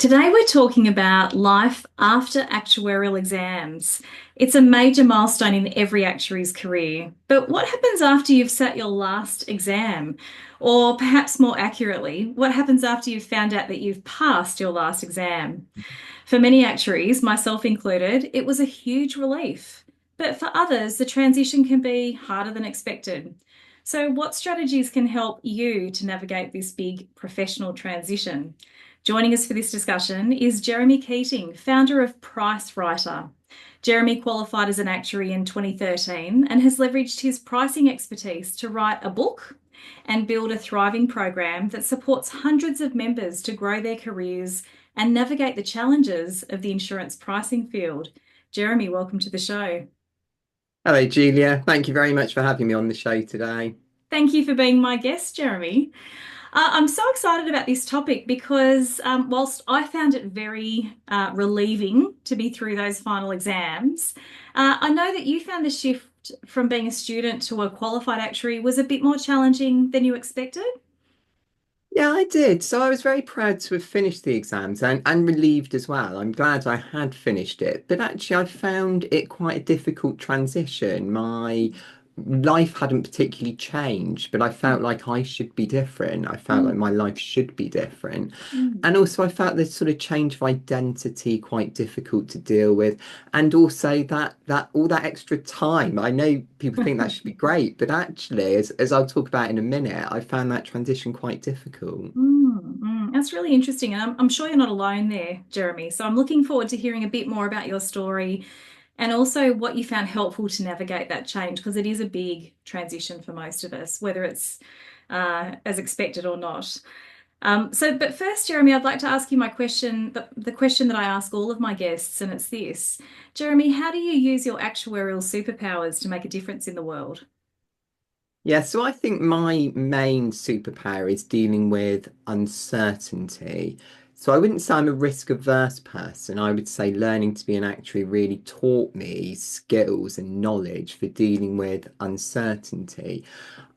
Today, we're talking about life after actuarial exams. It's a major milestone in every actuary's career. But what happens after you've sat your last exam? Or perhaps more accurately, what happens after you've found out that you've passed your last exam? For many actuaries, myself included, it was a huge relief. But for others, the transition can be harder than expected. So, what strategies can help you to navigate this big professional transition? Joining us for this discussion is Jeremy Keating, founder of Price Writer. Jeremy qualified as an actuary in 2013 and has leveraged his pricing expertise to write a book and build a thriving program that supports hundreds of members to grow their careers and navigate the challenges of the insurance pricing field. Jeremy, welcome to the show. Hello, Julia. Thank you very much for having me on the show today. Thank you for being my guest, Jeremy. I'm so excited about this topic because whilst I found it very relieving to be through those final exams, I know that you found the shift from being a student to a qualified actuary was a bit more challenging than you expected. Yeah, I did. So I was very proud to have finished the exams and relieved as well. I'm glad I had finished it. But actually, I found it quite a difficult transition. My life hadn't particularly changed, but I felt like I should be different. I felt like Mm, my life should be different. mm. And also, I felt this sort of change of identity quite difficult to deal with. And also that all that extra time. I know people think that should be great, but actually, as I'll talk about in a minute, I found that transition quite difficult. That's really interesting. And I'm sure you're not alone there, Jeremy. So I'm looking forward to hearing a bit more about your story and also what you found helpful to navigate that change, because it is a big transition for most of us, whether it's as expected or not. But first, Jeremy, I'd like to ask you my question, the question that I ask all of my guests, and it's this. Jeremy, how do you use your actuarial superpowers to make a difference in the world? Yeah, so I think my main superpower is dealing with uncertainty. So I wouldn't say I'm a risk averse person. I would say learning to be an actuary really taught me skills and knowledge for dealing with uncertainty.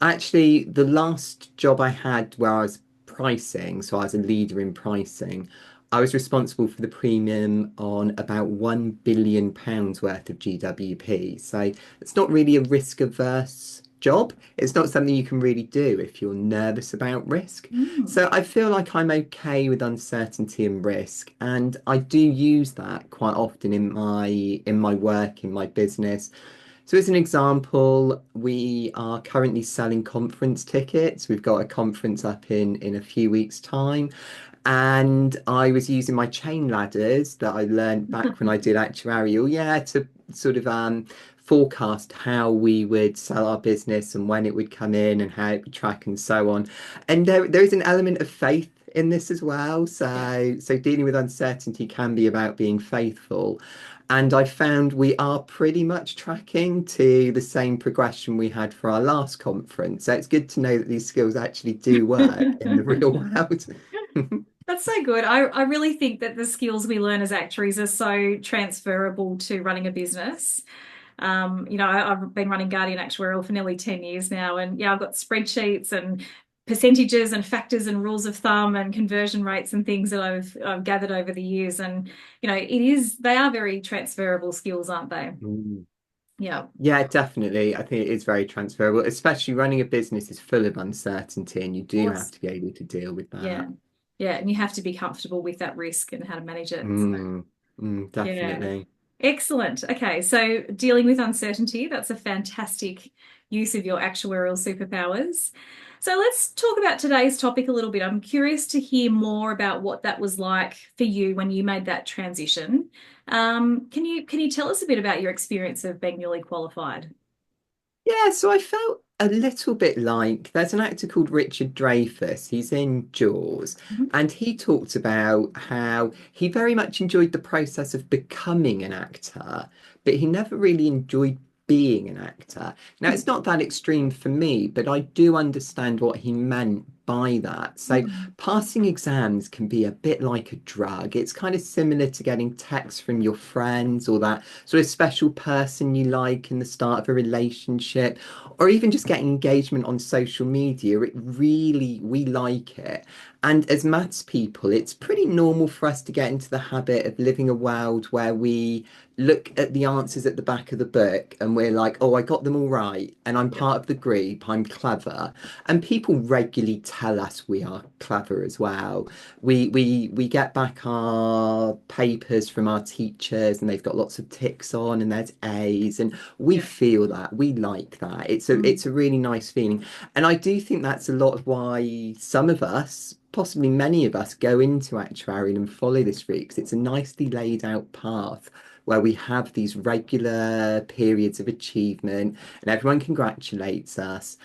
Actually, the last job I had where I was pricing, so I was a leader in pricing, I was responsible for the premium on about £1 billion worth of GWP. So it's not really a risk averse job. It's not something you can really do if you're nervous about risk. Mm. So I feel like I'm okay with uncertainty and risk, and I do use that quite often in my work, in my business. So, as an example, we are currently selling conference tickets. We've got a conference up in a few weeks' time. And I was using my chain ladders that I learned back when I did actuarial, yeah, to sort of forecast how we would sell our business and when it would come in and how it would track and so on. And there is an element of faith in this as well. Yeah. So dealing with uncertainty can be about being faithful. And I found we are pretty much tracking to the same progression we had for our last conference. So it's good to know that these skills actually do work in the real world. That's so good. I really think that the skills we learn as actuaries are so transferable to running a business. I've been running Guardian Actuarial for nearly 10 years now, and yeah, I've got spreadsheets and percentages and factors and rules of thumb and conversion rates and things that I've gathered over the years. And they are very transferable skills, aren't they? Mm. Yeah, Yeah, definitely. I think it is very transferable, especially running a business is full of uncertainty, and you of do have course. to be able to deal with Yeah, that. yeah, and you have to be comfortable with that risk and how to manage it. So, Mm, yeah. definitely. Excellent. Okay, so dealing with uncertainty, that's a fantastic use of your actuarial superpowers. So let's talk about today's topic a little bit. I'm curious to hear more about what that was like for you when you made that transition. Can you tell us a bit about your experience of being newly qualified? Yeah, so I felt a little bit like there's an actor called Richard Dreyfuss. He's in Jaws, Mhm. and he talked about how he very much enjoyed the process of becoming an actor, but he never really enjoyed being an actor. Now, it's not that extreme for me, but I do understand what he meant by that. So Mm. passing exams can be a bit like a drug. It's kind of similar to getting texts from your friends or that sort of special person you like in the start of a relationship, or even just getting engagement on social media. It really, we like it. And as maths people, it's pretty normal for us to get into the habit of living a world where we look at the answers at the back of the book and we're like, oh, I got them all right. And I'm Yep. part of the group. I'm clever. And people regularly tell us we are clever as well. We get back our papers from our teachers and they've got lots of ticks on and there's A's and we Yep. feel that. We like that. Mm. It's a really nice feeling. And I do think that's a lot of why some of us, possibly many of us, go into actuarial and follow this route because it's a nicely laid out path where we have these regular periods of achievement and everyone congratulates us.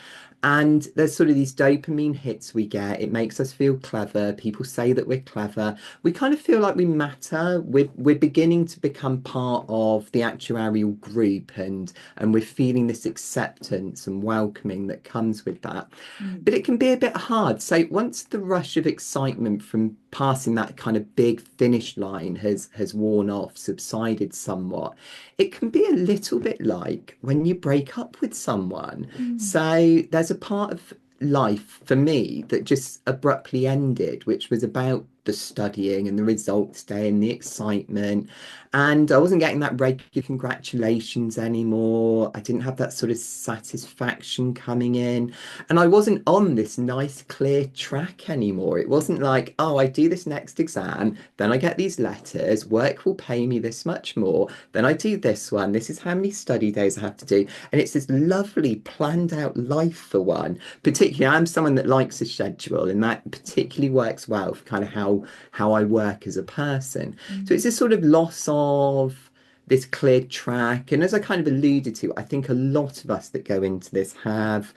And there's sort of these dopamine hits we get. It makes us feel clever. People say that we're clever. We kind of feel like we matter. We're beginning to become part of the actuarial group and we're feeling this acceptance and welcoming that comes with that. Mm. But it can be a bit hard. So once the rush of excitement from passing that kind of big finish line has worn off, subsided somewhat, it can be a little bit like when you break up with someone. Mm. So there's a part of life for me that just abruptly ended, which was about the studying and the results day and the excitement. And I wasn't getting that regular congratulations anymore. I didn't have that sort of satisfaction coming in. And I wasn't on this nice, clear track anymore. It wasn't like, oh, I do this next exam, then I get these letters, work will pay me this much more, then I do this one, this is how many study days I have to do. And it's this lovely, planned out life for one. Particularly, I'm someone that likes a schedule, and that particularly works well for kind of how I work as a person. So Mm. it's this sort of loss of this clear track. And as I kind of alluded to, I think a lot of us that go into this have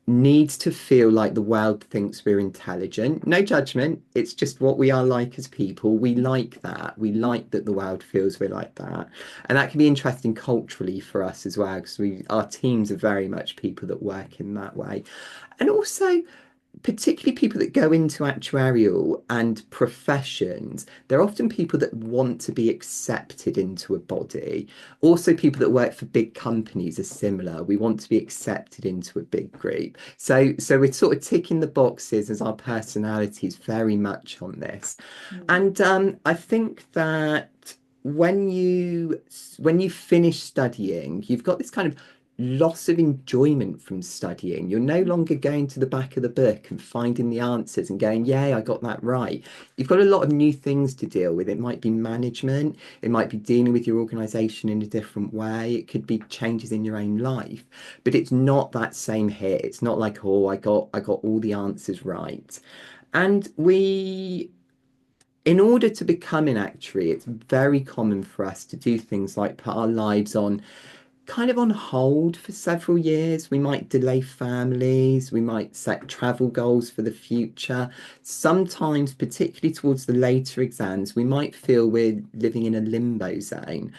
needs to feel like the world thinks we're intelligent. No judgment. It's just what we are like as people. We like that. We like that the world feels we're like that. And that can be interesting culturally for us as well, because our teams are very much people that work in that way. And also particularly people that go into actuarial and professions, they're often people that want to be accepted into a body. Also, people that work for big companies are similar. We want to be accepted into a big group. So we're sort of ticking the boxes as our personalities very much on this. Mm. And I think that when you finish studying, you've got this kind of loss of enjoyment from studying. You're no longer going to the back of the book and finding the answers and going, yay, I got that right. You've got a lot of new things to deal with. It might be management, it might be dealing with your organization in a different way, it could be changes in your own life, but it's not that same hit. It's not like, oh, I got all the answers right. And in order to become an actuary, it's very common for us to do things like put our lives on kind of on hold for several years. We might delay families, we might set travel goals for the future. Sometimes, particularly towards the later exams, we might feel we're living in a limbo zone.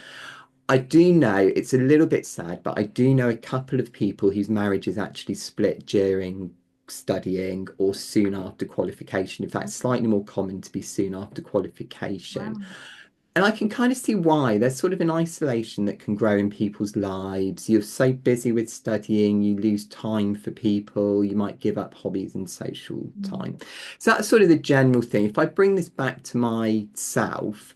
I do know it's a little bit sad, but I do know a couple of people whose marriages actually split during studying or soon after qualification. In fact, slightly more common to be soon after qualification. Wow. And I can kind of see why. There's sort of an isolation that can grow in people's lives. You're so busy with studying, you lose time for people, you might give up hobbies and social Mm. time. So that's sort of the general thing. If I bring this back to myself,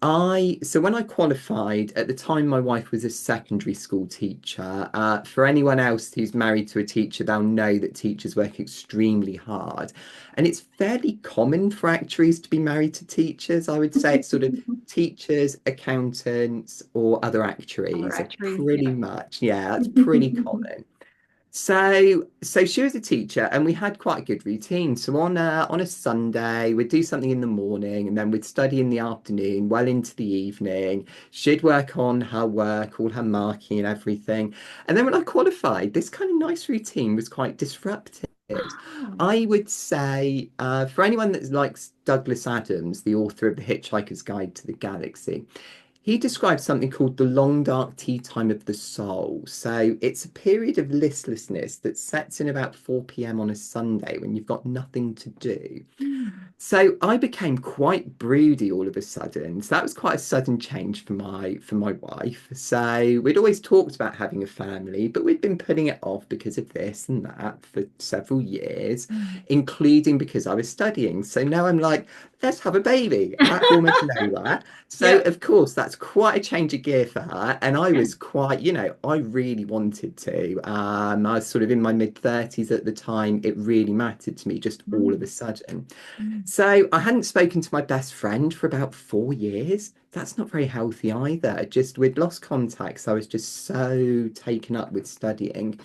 so when I qualified, at the time my wife was a secondary school teacher. For anyone else who's married to a teacher, they'll know that teachers work extremely hard. And it's fairly common for actuaries to be married to teachers. I would say it's sort of teachers, accountants, or other Other actuaries are actuaries, pretty yeah. much, yeah, that's pretty common. So she was a teacher, and we had quite a good routine. So on a Sunday, we'd do something in the morning, and then we'd study in the afternoon, well into the evening. She'd work on her work, all her marking and everything. And then when I qualified, this kind of nice routine was quite disrupted. Oh. I would say, for anyone that likes Douglas Adams, the author of The Hitchhiker's Guide to the Galaxy, He describes something called the long dark tea time of the soul. So it's a period of listlessness that sets in about 4 p.m. on a Sunday when you've got nothing to do. Mm. So I became quite broody all of a sudden. So that was quite a sudden change for my wife. So we'd always talked about having a family, but we'd been putting it off because of this and that for several years, Mm. including because I was studying. So now I'm like, let's have a baby out of almost nowhere. So Yep. of course that's quite a change of gear for her. And I was quite, I really wanted to. I was sort of in my mid 30s at the time. It really mattered to me just all of a Mm. sudden. Mm. So I hadn't spoken to my best friend for about 4 years. That's not very healthy either. Just we'd lost contact. So I was just so taken up with studying.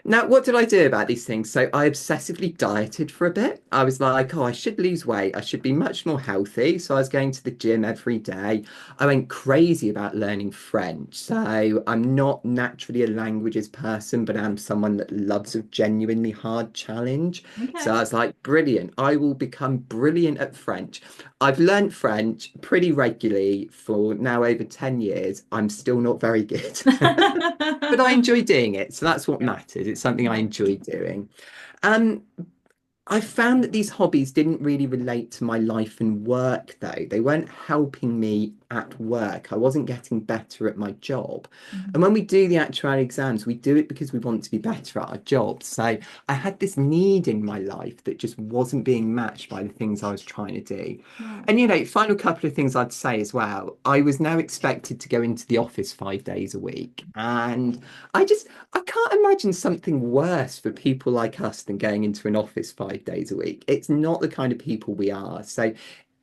Now, what did I do about these things? So I obsessively dieted for a bit. I was like, oh, I should lose weight. I should be much more healthy. So I was going to the gym every day. I went crazy about learning French. So I'm not naturally a languages person, but I'm someone that loves a genuinely hard challenge. So Okay. I was like, brilliant. I will become brilliant at French. I've learned French pretty regularly for now over 10 years. I'm still not very good. But I enjoy doing it, so that's what Yeah. matters. It's something I Yeah. enjoy doing. Um, I found that these hobbies didn't really relate to my life and work, though. They weren't helping me at work. I wasn't getting better at my job. And Mhm. when we do the actual exams, we do it because we want to be better at our jobs. So I had this need in my life that just wasn't being matched by the things I was trying to do. Right. And, final couple of things I'd say as well. I was now expected to go into the office 5 days a week. And I can't imagine something worse for people like us than going into an office 5 days a week. It's not the kind of people we are. So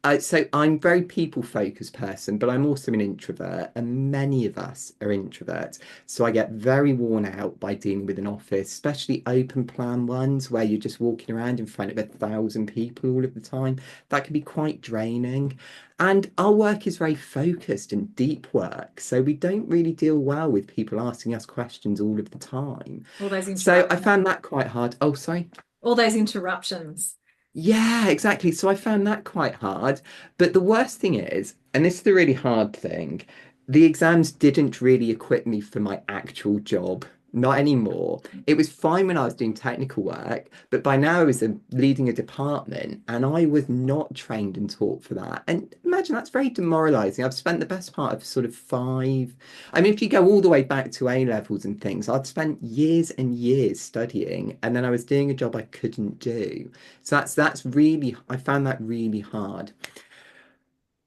I'm a very people focused person, but I'm also an introvert, and many of us are introverts. So I get very worn out by dealing with an office, especially open plan ones where you're just walking around in front of 1,000 people all of the time. That can be quite draining. And our work is very focused and deep work, so we don't really deal well with people asking us questions all of the time. All those So I interruptions. found that quite hard. Oh, sorry. All those interruptions. Yeah, exactly. So I found that quite hard. But the worst thing is, and this is the really hard thing, the exams didn't really equip me for my actual job. Not anymore. It was fine when I was doing technical work, but by now I was leading a department and I was not trained and taught for that. And imagine that's very demoralizing. I've spent the best part of sort of five. I mean, if you go all the way back to A levels and things, I'd spent years and years studying, and then I was doing a job I couldn't do. So that's really I found that really hard.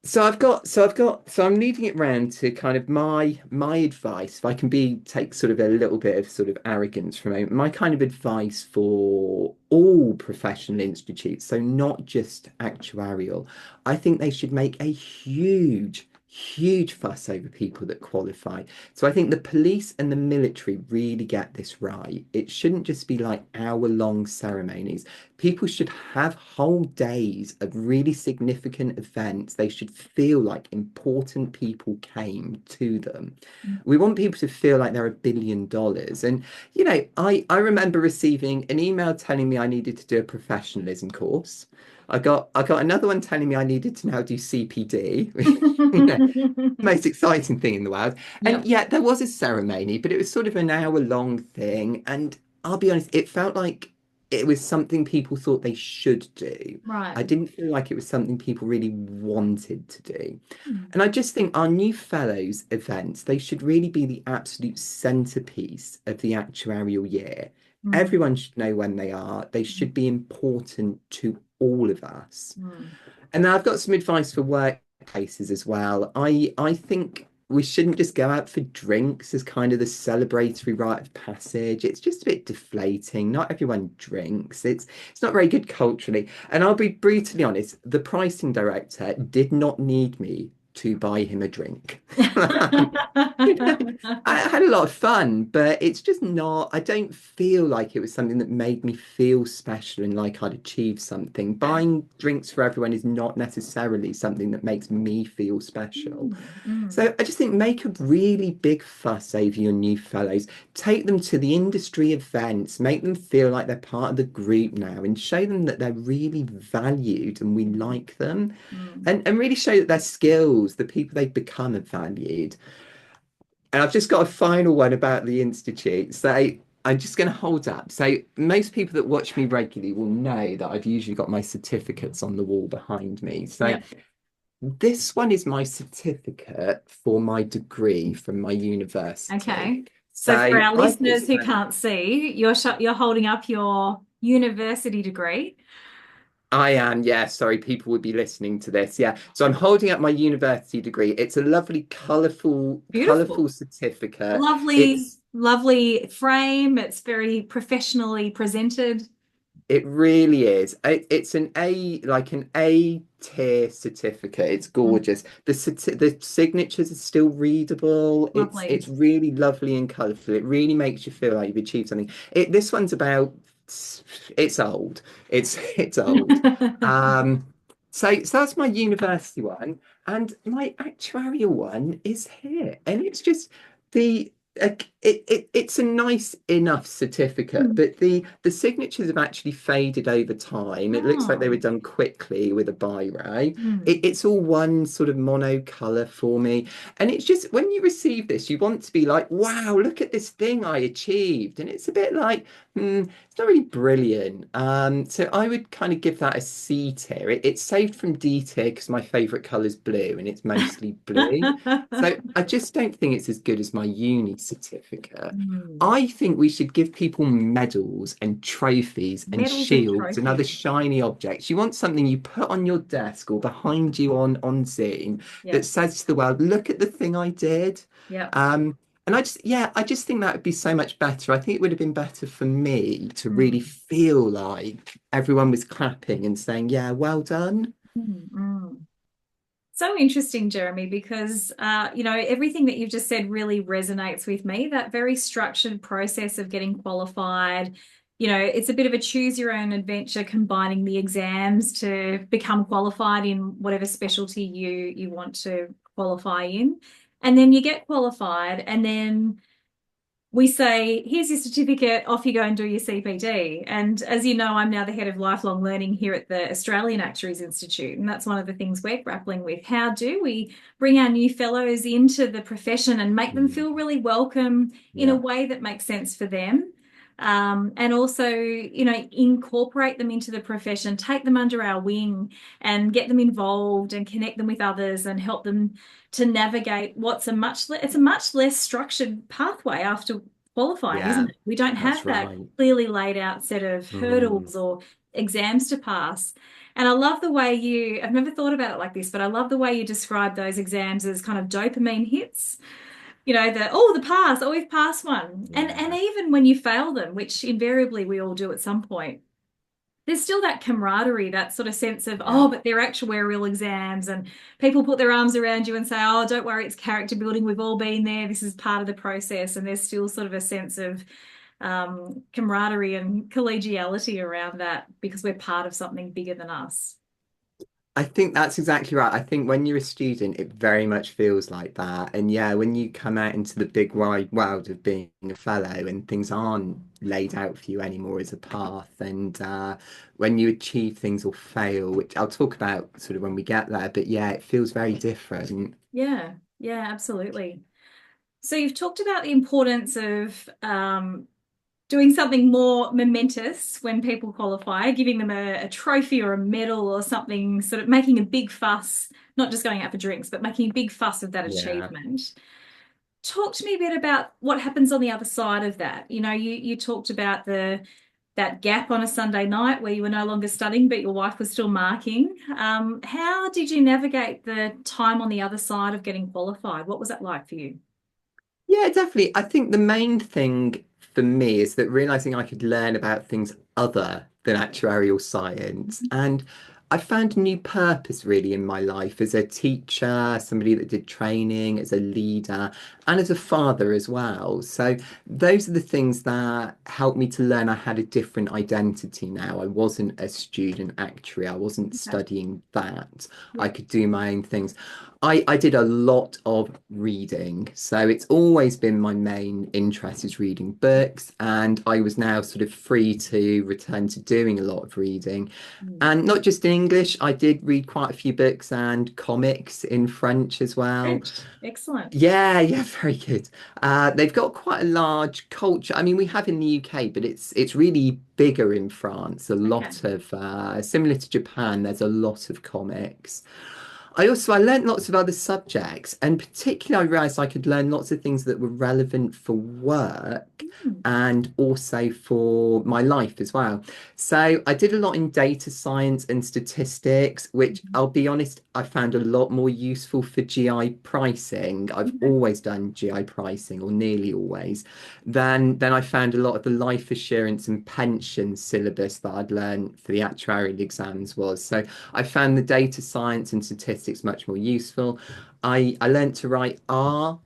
So I'm leading it round to kind of my advice. If I can be take sort of a little bit of sort of arrogance from it, my kind of advice for all professional institutes, so not just actuarial, I think they should make a huge fuss over people that qualify. So I think the police and the military really get this right. It shouldn't just be like hour-long ceremonies. People should have whole days of really significant events. They should feel like important people came to them. We want people to feel like they're $1 billion. And, I remember receiving an email telling me I needed to do a professionalism course. I got another one telling me I needed to now do CPD, you know, most exciting thing in the world. And Yep. yeah, there was a ceremony, but it was sort of an hour-long thing. And I'll be honest, it felt like it was something people thought they should do. Right. I didn't feel like it was something people really wanted to do. Mm. And I just think our new fellows events, they should really be the absolute centerpiece of the actuarial year. Mm. Everyone should know when they are. They should be important to all of us. Mm. And now I've got some advice for workplaces as well. I think we shouldn't just go out for drinks as kind of the celebratory rite of passage. It's just a bit deflating. Not everyone drinks. It's not very good culturally. And I'll be brutally honest, the pricing director did not need me to buy him a drink. You know, I had a lot of fun, but it's just not, I don't feel like it was something that made me feel special and like I'd achieved something. Okay. Buying drinks for everyone is not necessarily something that makes me feel special. Mm. Mm. So I just think make a really big fuss over your new fellows. Take them to the industry events, make them feel like they're part of the group now and show them that they're really valued and we like them. Mm. And really show that their skills skills, the people they become, are valued. And I've just got a final one about the Institute. So I'm just going to hold up. So most people that watch me regularly will know that I've usually got my certificates on the wall behind me. So Yep. this one is my certificate for my degree from my university. Okay. So for So our I could listeners who say can't see, you're holding up your university degree. I am, yeah. Sorry, people would be listening to this. Yeah. So I'm holding up my university degree. It's a lovely, colourful Beautiful. certificate. Lovely, It's lovely frame. It's very professionally presented. It really is. It's like an A tier certificate. It's Mm, gorgeous. The signatures are still readable. It's lovely. really lovely and colourful. It really makes you feel like you've achieved something. This one's about. It's old. It's old. Um, so that's my university one, and my actuarial one is here, and it's just the it's a nice enough certificate, Mm. but the signatures have actually faded over time. It looks like they Oh. were done quickly with a biro. Mm. It's all one sort of mono color for me. And it's just when you receive this, you want to be like, wow, look at this thing I achieved. And it's a bit like, it's not really brilliant. So I would kind of give that a C tier. It's saved from D tier because my favorite color is blue and it's mostly blue. So I just don't think it's as good as my uni certificate. Mm. I think we should give people medals and trophies and Medals and shields and other trophies. shiny objects. You want something you put on your desk or behind you on Zoom that Yep. says to the world, look at the thing I did. Yep. And I just think that would be so much better. I think it would have been better for me to really Mm. feel like everyone was clapping and saying, yeah, well done. Mm. Mm. So interesting, Jeremy, because everything that you've just said really resonates with me. That very structured process of getting qualified, it's a bit of a choose your own adventure, combining the exams to become qualified in whatever specialty you want to qualify in. And then you get qualified, and then we say, here's your certificate, off you go and do your CPD. And as you know, I'm now the head of lifelong learning here at the Australian Actuaries Institute. And that's one of the things we're grappling with. How do we bring our new fellows into the profession and make them Mm, feel really welcome in a yeah, way that makes sense for them? And also, incorporate them into the profession, take them under our wing and get them involved and connect them with others and help them to navigate it's a much less structured pathway after qualifying, isn't yeah, it? We don't that's have that right. clearly laid out set of Mm, hurdles or exams to pass. And I love the way I've never thought about it like this, but I love the way you describe those exams as kind of dopamine hits. The pass, oh, we've passed one. And yeah, even when you fail them, which invariably we all do at some point, there's still that camaraderie, that sort of sense of, yeah. oh, but they're actuarial exams, and people put their arms around you and say, oh, don't worry, it's character building. We've all been there. This is part of the process. And there's still sort of a sense of camaraderie and collegiality around that because we're part of something bigger than us. I think that's exactly right. I think when you're a student, it very much feels like that. And yeah, when you come out into the big wide world of being a fellow and things aren't laid out for you anymore as a path, and when you achieve things or fail, which I'll talk about sort of when we get there, but yeah, it feels very different. Yeah, yeah, absolutely. So you've talked about the importance of doing something more momentous when people qualify, giving them a trophy or a medal or something, sort of making a big fuss, not just going out for drinks, but making a big fuss of that Yeah. achievement. Talk to me a bit about what happens on the other side of that. You talked about the that gap on a Sunday night where you were no longer studying, but your wife was still marking. How did you navigate the time on the other side of getting qualified? What was that like for you? Yeah, definitely. I think the main thing for me is that realizing I could learn about things other than actuarial science. And I found a new purpose really in my life as a teacher, somebody that did training, as a leader, and as a father as well. So those are the things that helped me to learn I had a different identity now. I wasn't a student actuary, I wasn't Okay. studying that. I Yep. could do my own things. I did a lot of reading. So it's always been my main interest is reading books. And I was now sort of free to return to doing a lot of reading. Mm. And not just in English, I did read quite a few books and comics in French as well. French. Excellent. Yeah, yeah, very good. They've got quite a large culture. I mean, we have in the UK, but it's really bigger in France. A Okay. lot of similar to Japan, there's a lot of comics. I learned lots of other subjects, and particularly I realized I could learn lots of things that were relevant for work Mm, and also for my life as well. So I did a lot in data science and statistics, which mhm. I'll be honest, I found a lot more useful for GI pricing. I've Okay. always done GI pricing, or nearly always. Then I found a lot of the life assurance and pension syllabus that I'd learned for the actuarial exams was. So I found the data science and statistics much more useful. I learned to write R,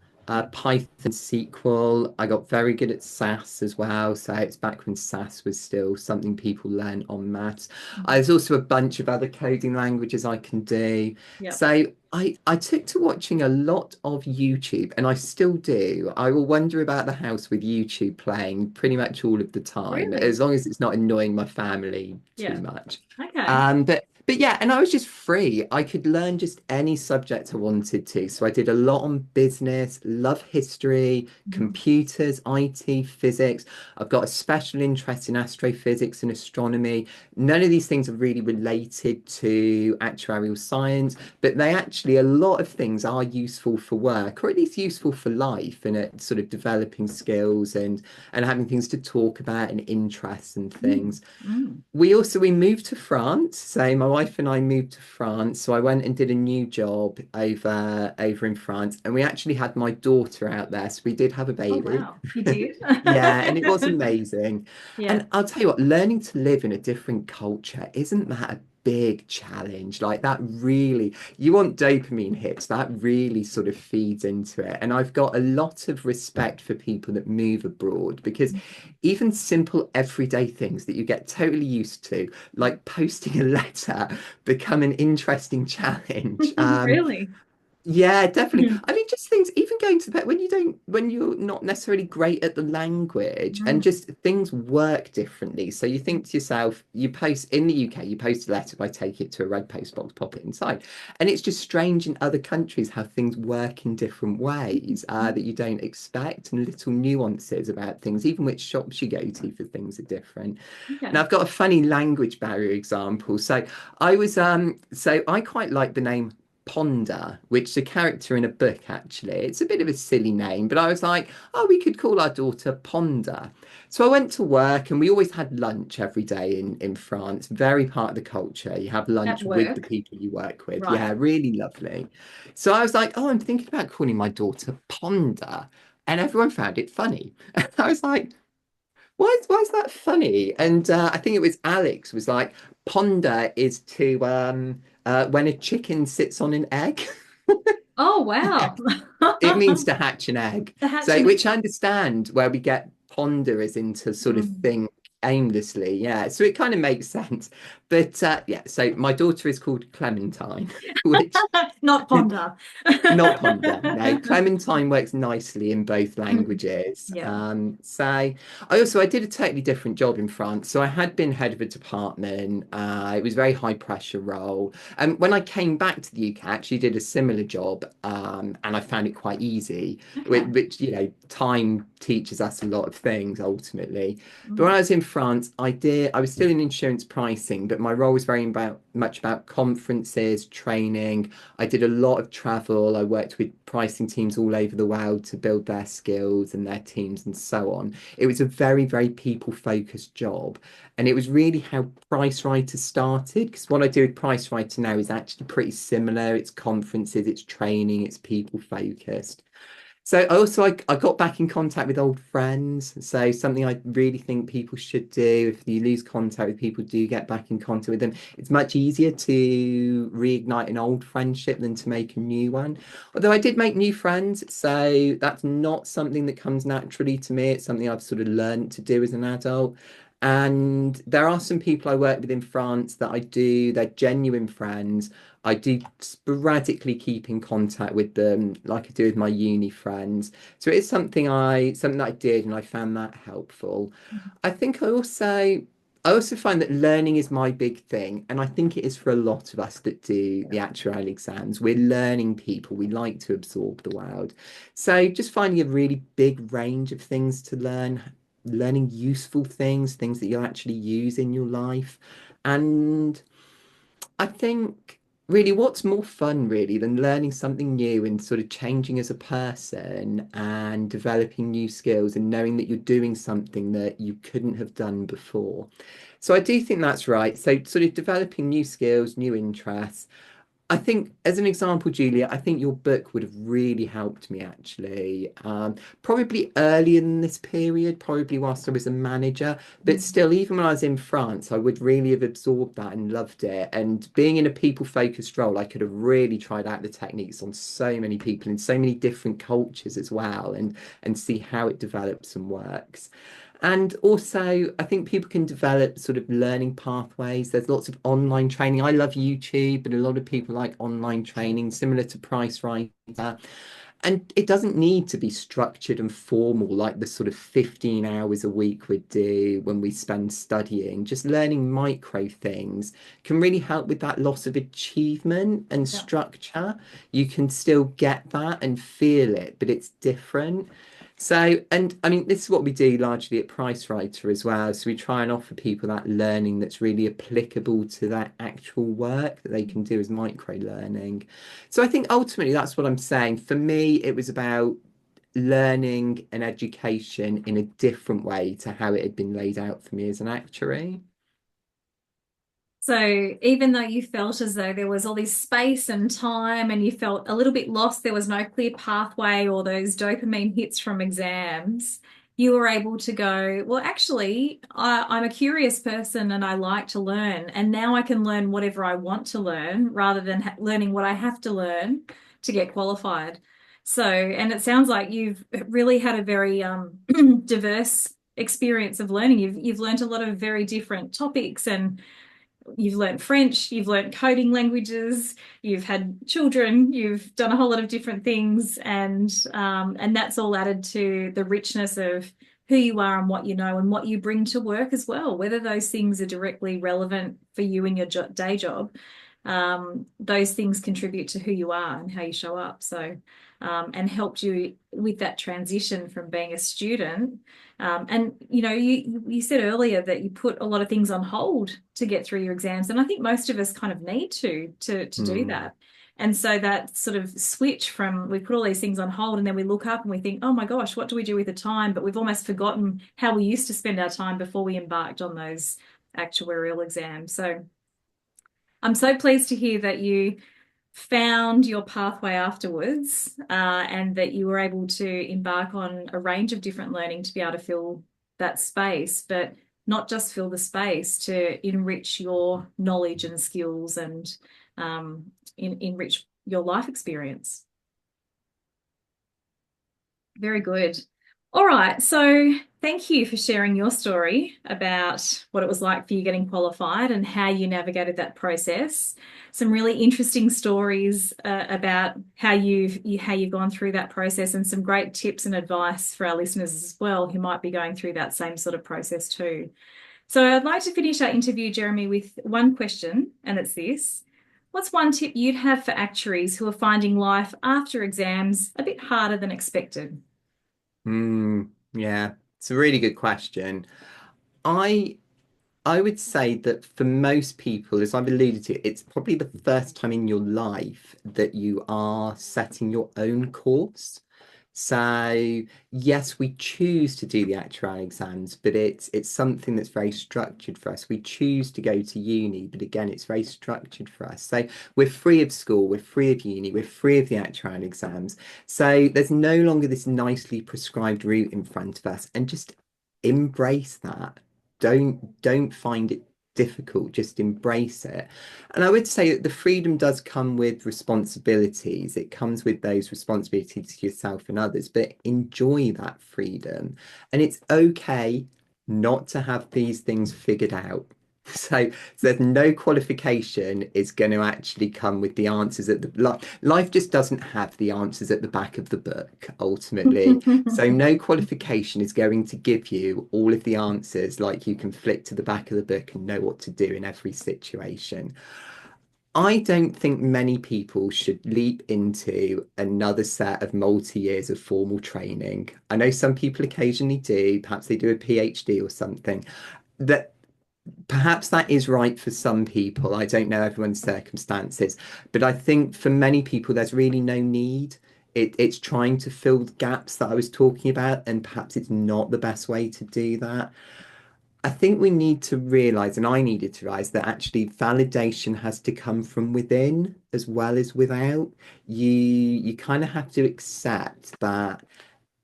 Python, SQL. I got very good at SAS as well. So it's back when SAS was still something people learn on maths. Mhm. There's also a bunch of other coding languages I can do. Yep. So I took to watching a lot of YouTube, and I still do. I will wonder about the house with YouTube playing pretty much all of the time, Really? as long as it's not annoying my family too Yeah. much. Okay. But yeah, and I was just free. I could learn just any subject I wanted to. So I did a lot on business, love history, Mhm. computers, IT, physics. I've got a special interest in astrophysics and astronomy. None of these things are really related to actuarial science, but they actually, a lot of things are useful for work, or at least useful for life, and at sort of developing skills and having things to talk about and interests and Mm, things. mm. We moved to France. So my wife and I moved to France. So I went and did a new job over in France, and we actually had my daughter out there. So we did have a Oh, baby. wow. You did? Yeah, and it was amazing. Yeah. And I'll tell you what, learning to live in a different culture, isn't that a big challenge? Like that really, you want dopamine hits, that really sort of feeds into it. And I've got a lot of respect for people that move abroad because even simple everyday things that you get totally used to, like posting a letter, become an interesting challenge. Really? Yeah, definitely. Mm, I mean, just things, even going to bed when when you're not necessarily great at the language and mm, just things work differently. So you think to yourself, you post in the UK, you post a letter by take it to a red post box, pop it inside. And it's just strange in other countries how things work in different ways mm. that you don't expect and little nuances about things, even which shops you go to for things are different. Now Okay. I've got a funny language barrier example. So I quite like the name Ponder, which is a character in a book, actually. It's a bit of a silly name, but I was like, oh, we could call our daughter Ponder. So I went to work and we always had lunch every day in France. Very part of the culture. You have At lunch with the work? people you work with. Right. Yeah, really lovely. So I was like, oh, I'm thinking about calling my daughter Ponder. And everyone found it funny. I was like, why is that funny? And I think it was Alex was like, ponder is to when a chicken sits on an egg. Oh, wow. It means to hatch an egg. The So, hatching. which I understand where we get ponder is into sort of Mm. think aimlessly. Yeah. So it kind of makes sense. But yeah, so my daughter is called Clementine, which Not ponder. not ponder. No, Clementine works nicely in both Mm. languages. Yeah. So I did a totally different job in France. So I had been head of a department. It was a very high pressure role. And when I came back to the UK, I actually did a similar job, and I found it quite easy, Okay. which time teaches us a lot of things ultimately. But when Mm. I was in France, I was still in insurance pricing, but my role was very much about conferences, training. I did a lot of travel. I worked with pricing teams all over the world to build their skills and their teams and so on. It was a very, very people-focused job. And it was really how Price Writer started. Because what I do with Price Writer now is actually pretty similar. It's conferences, it's training, it's people-focused. So I got back in contact with old friends. So something I really think people should do if you lose contact with people, do get back in contact with them. It's much easier to reignite an old friendship than to make a new one. Although I did make new friends, so that's not something that comes naturally to me. It's something I've sort of learned to do as an adult. And there are some people I work with in France that they're genuine friends. I do sporadically keep in contact with them, like I do with my uni friends. So it is something that I did, and I found that helpful. I think I also I also find that learning is my big thing, and I think it is for a lot of us that do the actuarial exams. We're learning people, we like to absorb the world. So just finding a really big range of things to learn, learning useful things, things that you'll actually use in your life. And I think really what's more fun really than learning something new and sort of changing as a person and developing new skills and knowing that you're doing something that you couldn't have done before. So I do think that's right. So sort of developing new skills, new interests. I think, as an example, Julia, I think your book would have really helped me actually. Probably earlier in this period, probably whilst I was a manager, but still, even when I was in France, I would really have absorbed that and loved it. And being in a people-focused role, I could have really tried out the techniques on so many people in so many different cultures as well, and see how it develops and works. And also, I think people can develop sort of learning pathways. There's lots of online training. I love YouTube, but a lot of people like online training, similar to Price Writer. And it doesn't need to be structured and formal like the sort of 15 hours a week we do when we spend studying. Just learning micro things can really help with that loss of achievement and Yeah. structure. You can still get that and feel it, but it's different. So, and I mean, this is what we do largely at Price Writer as well. So we try and offer people that learning that's really applicable to their actual work that they can do as micro learning. So I think ultimately that's what I'm saying. For me, it was about learning and education in a different way to how it had been laid out for me as an actuary. So even though you felt as though there was all this space and time and you felt a little bit lost, there was no clear pathway or those dopamine hits from exams, you were able to go, well, actually, I'm a curious person and I like to learn. And now I can learn whatever I want to learn rather than learning what I have to learn to get qualified. So, and it sounds like you've really had a very diverse experience of learning. You've learned a lot of very different topics and you've learned French, you've learned coding languages, you've had children, you've done a whole lot of different things, and that's all added to the richness of who you are and what you know and what you bring to work as well. Whether those things are directly relevant for you in your day job, those things contribute to who you are and how you show up. So, and helped you with that transition from being a student and you know, you said earlier that you put a lot of things on hold to get through your exams, and I think most of us kind of need to do Hmm. that. And so that sort of switch from we put all these things on hold and then we look up and we think, oh my gosh, what do we do with the time? But we've almost forgotten how we used to spend our time before we embarked on those actuarial exams. So I'm so pleased to hear that you found your pathway afterwards, and that you were able to embark on a range of different learning to be able to fill that space, but not just fill the space to enrich your knowledge and skills and enrich your life experience. Very good. All right. So thank you for sharing your story about what it was like for you getting qualified and how you navigated that process. Some really interesting stories about how you've gone through that process and some great tips and advice for our listeners as well who might be going through that same sort of process too. So I'd like to finish our interview, Jeremy, with one question, and it's this. What's one tip you'd have for actuaries who are finding life after exams a bit harder than expected? Yeah, it's a really good question. I I would say that for most people, as I've alluded to, it's probably the first time in your life that you are setting your own course. So yes, we choose to do the actuarial exams, but it's something that's very structured for us. We choose to go to uni, but again, it's very structured for us. So we're free of school, we're free of uni, we're free of the actuarial exams. So there's no longer this nicely prescribed route in front of us, and just embrace that. Don't find it difficult, just embrace it. And I would say that the freedom does come with responsibilities. It comes with those responsibilities to yourself and others, but enjoy that freedom. And it's okay not to have these things figured out. So there's no qualification is going to actually come with the answers at the life just doesn't have the answers at the back of the book ultimately. So no qualification is going to give you all of the answers like you can flick to the back of the book and know what to do in every situation. I don't think many people should leap into another set of multi-years of formal training. I know some people occasionally do, perhaps they do a PhD or something. That perhaps that is right for some people. I don't know everyone's circumstances, but I think for many people, there's really no need. It's trying to fill the gaps that I was talking about, and perhaps it's not the best way to do that. I think we need to realize, and I needed to realize, that actually validation has to come from within as well as without. You kind of have to accept that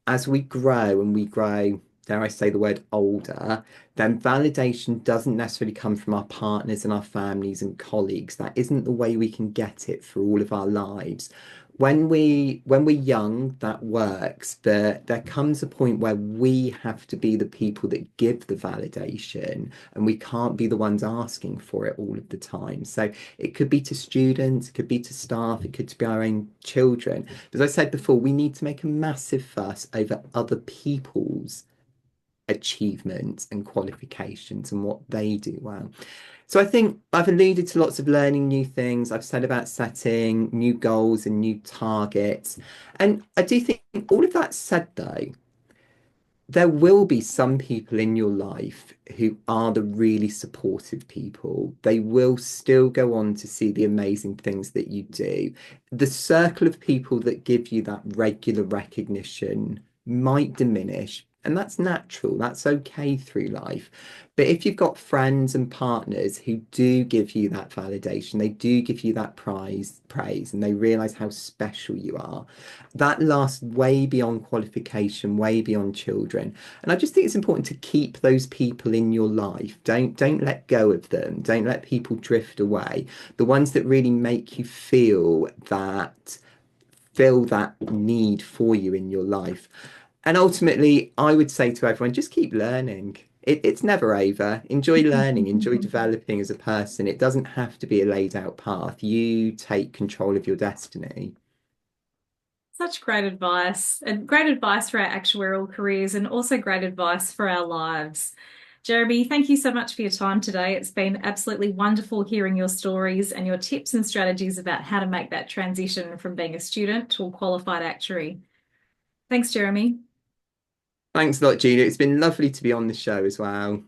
as we grow and we grow, dare I say the word older, then validation doesn't necessarily come from our partners and our families and colleagues. That isn't the way we can get it for all of our lives. When we're young, that works, but there comes a point where we have to be the people that give the validation, and we can't be the ones asking for it all of the time. So it could be to students, it could be to staff, it could be our own children. As I said before, we need to make a massive fuss over other people's achievements and qualifications and what they do well. So I think I've alluded to lots of learning new things. I've said about setting new goals and new targets. And I do think all of that said, though, there will be some people in your life who are the really supportive people. They will still go on to see the amazing things that you do. The circle of people that give you that regular recognition might diminish, and that's natural. That's okay through life. But if you've got friends and partners who do give you that validation, they do give you that praise, and they realize how special you are, that lasts way beyond qualification, way beyond children. And I just think it's important to keep those people in your life. Don't let go of them. Don't let people drift away. The ones that really make you feel that fill that need for you in your life. And ultimately, I would say to everyone, just keep learning. It's never over. Enjoy learning, enjoy developing as a person. It doesn't have to be a laid out path. You take control of your destiny. Such great advice, and great advice for our actuarial careers, and also great advice for our lives. Jeremy, thank you so much for your time today. It's been absolutely wonderful hearing your stories and your tips and strategies about how to make that transition from being a student to a qualified actuary. Thanks, Jeremy. Thanks a lot, Gina. It's been lovely to be on the show as well.